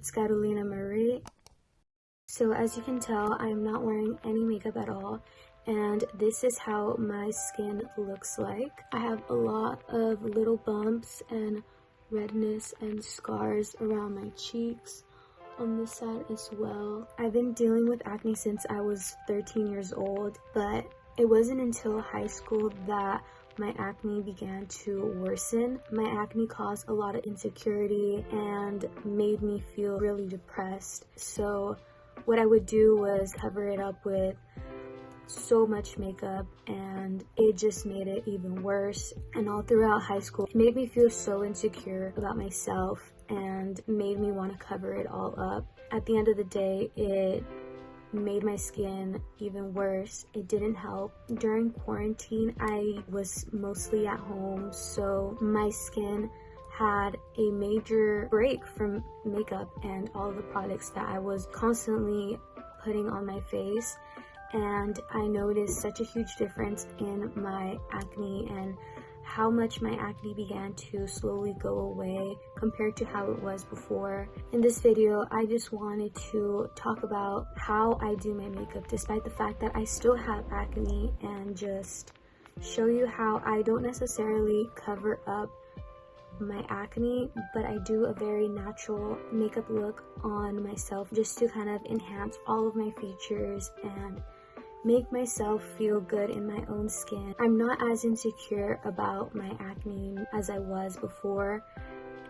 it's Carrolinamarrie. So as you can tell, I'm not wearing any makeup at all, and this is how my skin looks like. I have a lot of little bumps and redness and scars around my cheeks, on this side as well. I've been dealing with acne since I was 13 years old, but it wasn't until high school that my acne began to worsen. My acne caused a lot of insecurity and made me feel really depressed. So what I would do was cover it up with so much makeup, and it just made it even worse. And all throughout high school, it made me feel so insecure about myself and made me want to cover it all up. At the end of the day, it made my skin even worse. It didn't help. During quarantine, I was mostly at home, so my skin had a major break from makeup and all of the products that I was constantly putting on my face. And I noticed such a huge difference in my acne and how much my acne began to slowly go away compared to how it was before. In this video, I just wanted to talk about how I do my makeup despite the fact that I still have acne, and just show you how I don't necessarily cover up my acne, but I do a very natural makeup look on myself just to kind of enhance all of my features and make myself feel good in my own skin. I'm not as insecure about my acne as I was before,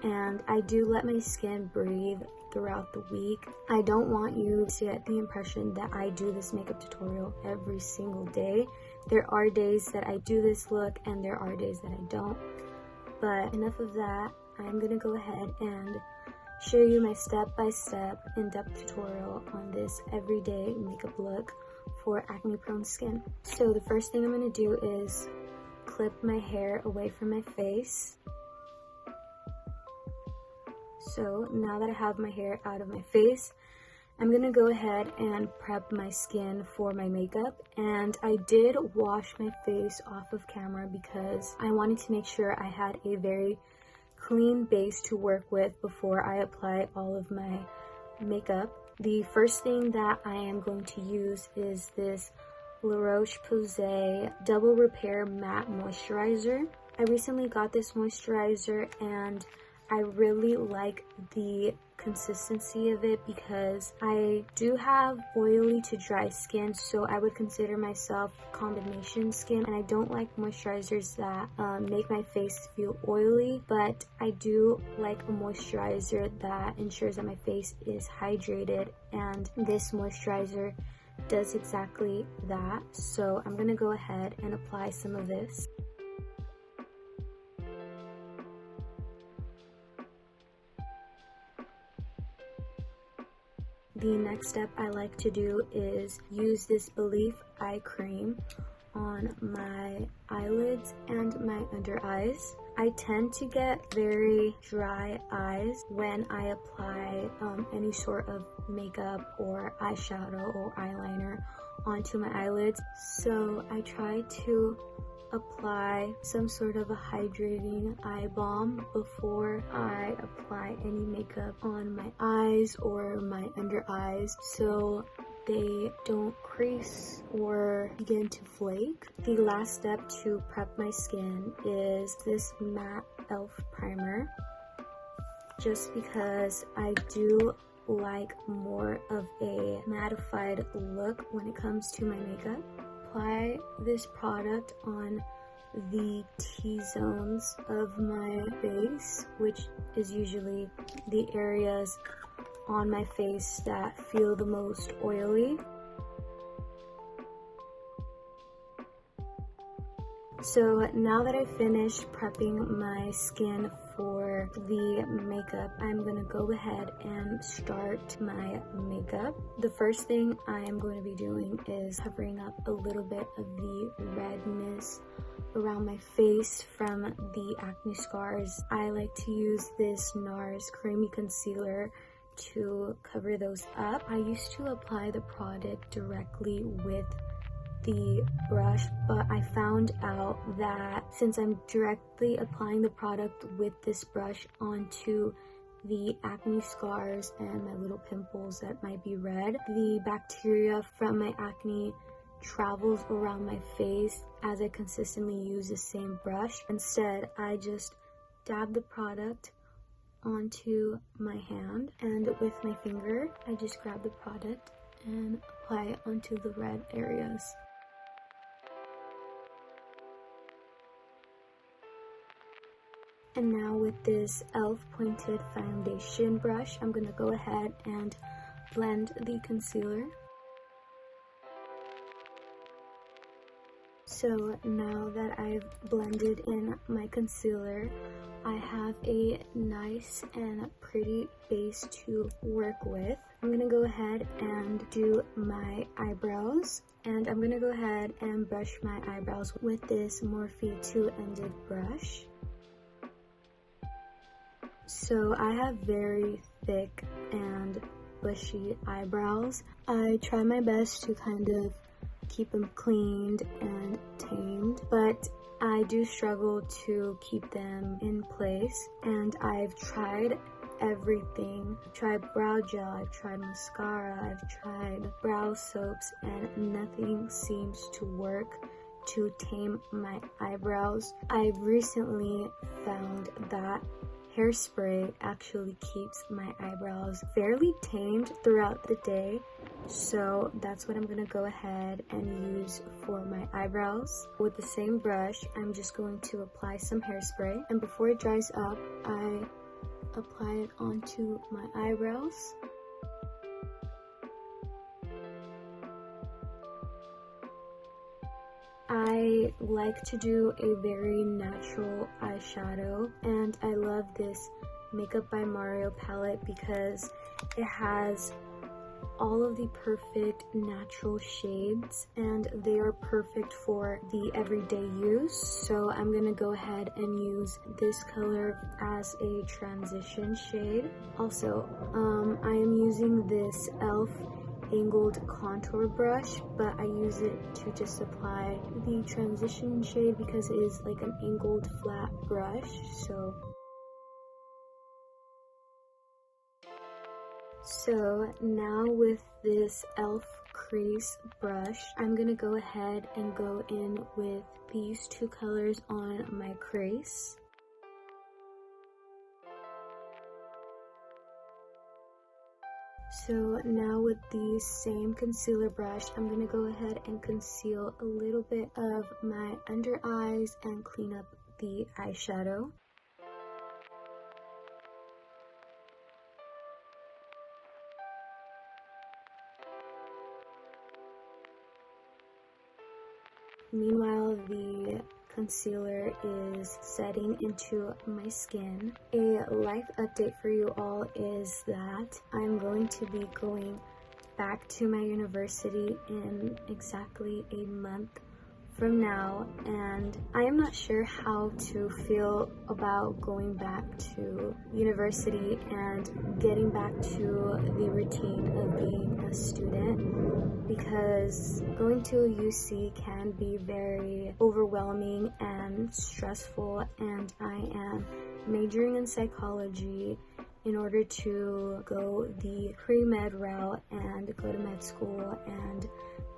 and I do let my skin breathe throughout the week. I don't want you to get the impression that I do this makeup tutorial every single day. There are days that I do this look and there are days that I don't. But enough of that. I'm gonna go ahead and show you my step-by-step in-depth tutorial on this everyday makeup look for acne prone skin. So the first thing I'm going to do is clip my hair away from my face. So now that I have my hair out of my face, I'm going to go ahead and prep my skin for my makeup. And I did wash my face off of camera because I wanted to make sure I had a very clean base to work with before I apply all of my makeup. The first thing that I am going to use is this La Roche-Posay Double Repair Matte Moisturizer. I recently got this moisturizer and I really like the consistency of it because I do have oily to dry skin, so I would consider myself combination skin, and I don't like moisturizers that make my face feel oily, but I do like a moisturizer that ensures that my face is hydrated, and this moisturizer does exactly that. So I'm gonna go ahead and apply some of this. The next step I like to do is use this Belief eye cream on my eyelids and my under eyes. I tend to get very dry eyes when I apply any sort of makeup or eyeshadow or eyeliner onto my eyelids, so I try to apply some sort of a hydrating eye balm before I apply any makeup on my eyes or my under eyes so they don't crease or begin to flake. The last step to prep my skin is this matte e.l.f. primer, just because I do like more of a mattified look when it comes to my makeup. Apply this product on the T-zones of my face, which is usually the areas on my face that feel the most oily. So now that I finished prepping my skin for the makeup, I'm gonna go ahead and start my makeup. The first thing I am going to be doing is covering up a little bit of the redness around my face from the acne scars. I like to use this NARS creamy concealer to cover those up. I used to apply the product directly with the brush, but I found out that since I'm directly applying the product with this brush onto the acne scars and my little pimples that might be red. The bacteria from my acne travels around my face as I consistently use the same brush. Instead, I just dab the product onto my hand, and with my finger, I just grab the product and apply it onto the red areas. And now with this e.l.f. pointed foundation brush, I'm going to go ahead and blend the concealer. So now that I've blended in my concealer, I have a nice and pretty base to work with. I'm going to go ahead and do my eyebrows. And I'm going to go ahead and brush my eyebrows with this Morphe two-ended brush. So I have very thick and bushy eyebrows. I try my best to kind of keep them cleaned and tamed, but I do struggle to keep them in place, and I've tried everything. I've tried brow gel, I've tried mascara, I've tried brow soaps, and nothing seems to work to tame my eyebrows. I've recently found that hairspray actually keeps my eyebrows fairly tamed throughout the day, so that's what I'm gonna go ahead and use for my eyebrows. With the same brush, I'm just going to apply some hairspray, and before it dries up, I apply it onto my eyebrows. I like to do a very natural eyeshadow, and I love this Makeup by Mario palette because it has all of the perfect natural shades, and they are perfect for the everyday use. So I'm gonna go ahead and use this color as a transition shade. Also, I am using this e.l.f. angled contour brush, but I use it to just apply the transition shade because it is like an angled flat brush. So now with this e.l.f. crease brush, I'm gonna go ahead and go in with these two colors on my crease. So now with the same concealer brush, I'm going to go ahead and conceal a little bit of my under eyes and clean up the eyeshadow. Meanwhile, the concealer is setting into my skin. A life update for you all is that I'm going to be going back to my university in exactly a month from now, and I am not sure how to feel about going back to university and getting back to the routine of being a student, because going to a UC can be very overwhelming and stressful, and I am majoring in psychology in order to go the pre-med route and go to med school and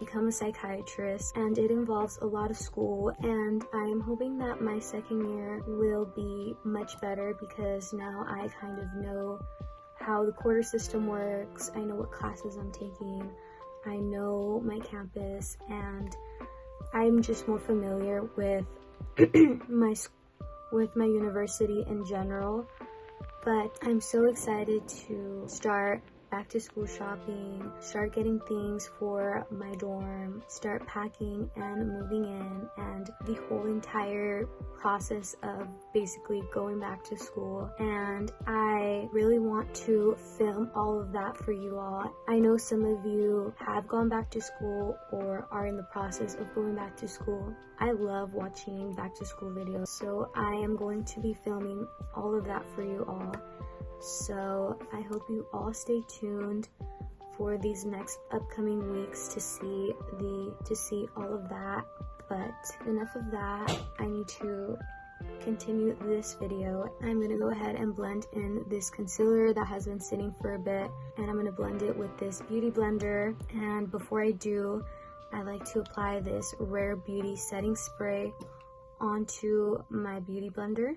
become a psychiatrist, and it involves a lot of school, and I am hoping that my second year will be much better because now I kind of know how the quarter system works. I know what classes I'm taking, I know my campus, and I'm just more familiar with my university in general. But I'm so excited to start back to school shopping, start getting things for my dorm, start packing and moving in, and the whole entire process of basically going back to school. And I really want to film all of that for you all. I know some of you have gone back to school or are in the process of going back to school. I love watching back to school videos, so I am going to be filming all of that for you all. So I hope you all stay tuned for these next upcoming weeks to see all of that. But enough of that. I need to continue this video, I'm gonna go ahead and blend in this concealer that has been sitting for a bit, and I'm gonna blend it with this beauty blender. And before I do, I like to apply this Rare Beauty setting spray onto my beauty blender.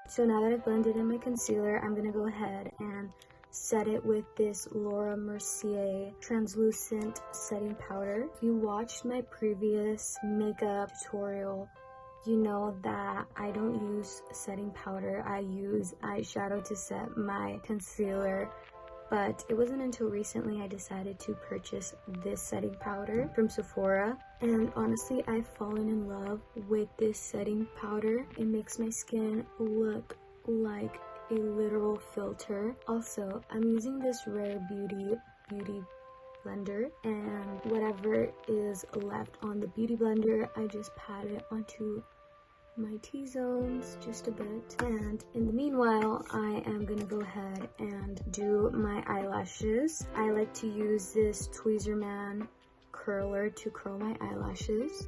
So now that I've blended in my concealer, I'm gonna go ahead and set it with this Laura Mercier translucent setting powder. If you watched my previous makeup tutorial, you know that I don't use setting powder. I use eyeshadow to set my concealer, but it wasn't until recently I decided to purchase this setting powder from Sephora, and honestly I've fallen in love with this setting powder. It makes my skin look like a literal filter. Also, I'm using this Rare Beauty blender, and whatever is left on the beauty blender, I just pat it onto my T-zones just a bit. And in the meanwhile, I am gonna go ahead and do my eyelashes. I like to use this Tweezerman curler to curl my eyelashes.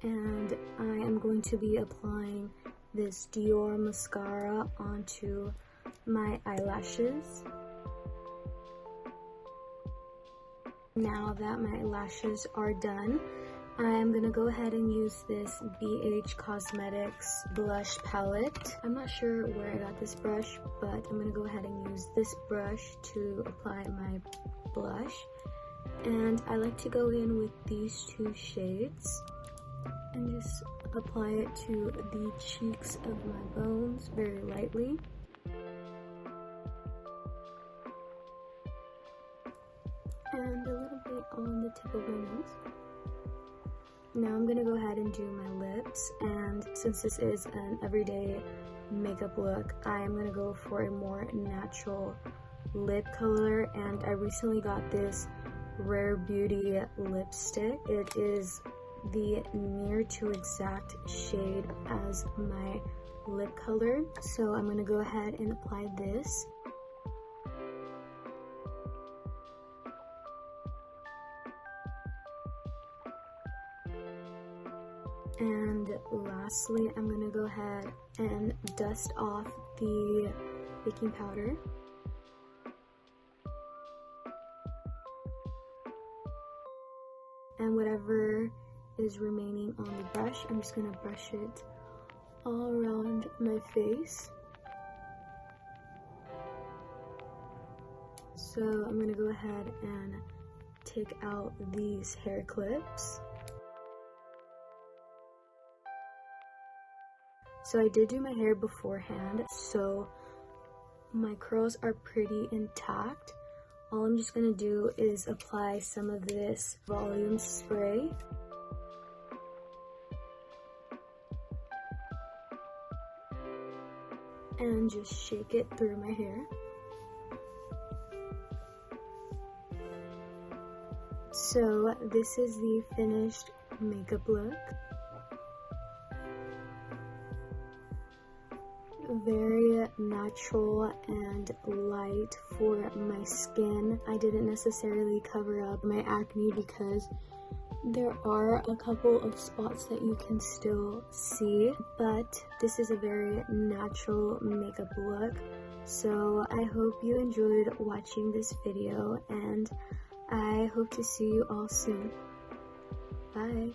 And I am going to be applying this Dior mascara onto my eyelashes. Now that my lashes are done, I am going to go ahead and use this BH Cosmetics blush palette. I'm not sure where I got this brush, but I'm going to go ahead and use this brush to apply my blush. And I like to go in with these two shades and just apply it to the cheeks of my bones very lightly. And a little bit on the tip of my nose. Now I'm gonna go ahead and do my lips, and since this is an everyday makeup look, I am gonna go for a more natural lip color, and I recently got this Rare Beauty lipstick. It is the near to exact shade as my lip color, so I'm gonna go ahead and apply this. And lastly, I'm gonna go ahead and dust off the baking powder. And whatever is remaining on the brush, I'm just gonna brush it all around my face. So I'm gonna go ahead and take out these hair clips. So I did do my hair beforehand, so my curls are pretty intact. All I'm just gonna do is apply some of this volume spray. And just shake it through my hair. So this is the finished makeup look. Very natural and light for my skin. I didn't necessarily cover up my acne because there are a couple of spots that you can still see, but this is a very natural makeup look. So I hope you enjoyed watching this video, and I hope to see you all soon. Bye.